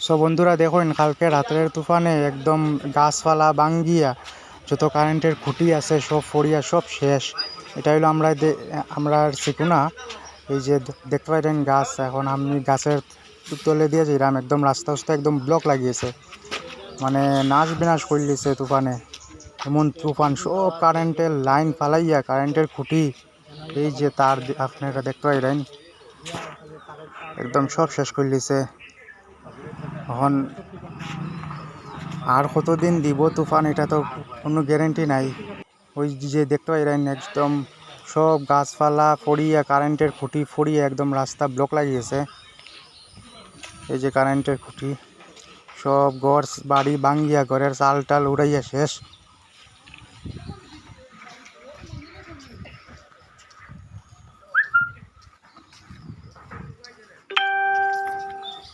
So বন্ধুরা দেখুন, কালকে রাতের তুফানে একদম গাছপালা ভাঙ্গিয়া যত কারেন্টের খুঁটি আছে সব ফড়িয়া সব শেষ। এটা হলো আমরা শিখুনা। এই যে দেখতে পাইলেন গাছ, এখন আমি গাছের তলে দিয়ে যাইলাম, একদম রাস্তা একদম ব্লক লাগিয়েছে, মানে নাশ বিনাশ করে দিয়েছে তুফানে। এমন তুফান, সব কারেন্টের লাইন ফালাইয়া কারেন্টের খুঁটি, এই যে তার আপনারা দেখতে পাইলেন একদম সব শেষ করে দিয়েছে। এখন আর কতদিন দিব তুফান, এটা তো কোনো গ্যারেন্টি নাই। ওই যে দেখতে পাইলেন একদম সব গাছপালা ফড়িয়া কারেন্টের খুঁটি ফড়িয়ে একদম রাস্তা ব্লক লাগিয়েছে। এই যে কারেন্টের খুঁটি, সব ঘর বাড়ি ভাঙ্গিয়া ঘরের চাল টাল উড়াইয়া শেষ।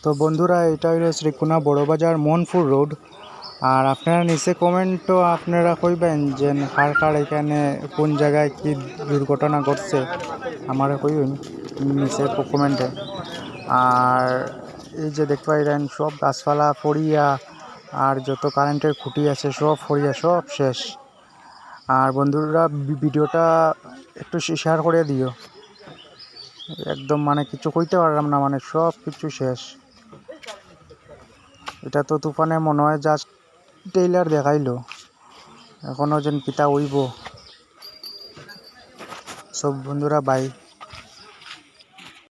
তো বন্ধুরা, এটা হলো শ্রীকোনা বড়বাজার মোহনপুর রোড। আর আপনারা নিচে কমেন্টও আপনারা কইবেন যে কার কার এখানে কোন জায়গায় কি দুর্ঘটনা ঘটছে, আমারা কইবেন নিচে কমেন্টে। আর এই যে দেখতে পাইলেন সব গাছপালা ফড়িয়া আর যত কারেন্টের খুঁটি আছে সব ফড়িয়া সব শেষ। আর বন্ধুরা, ভিডিওটা একটু শেয়ার করে দিও। একদম মানে কিছু কইতে পারলাম না, মানে সব কিছু শেষ। এটা তো তুফানে মনে হয় জাস্ট টেইলার দেখাইলো, এখনো যেন কিতা হইব। সব বন্ধুরা বাই।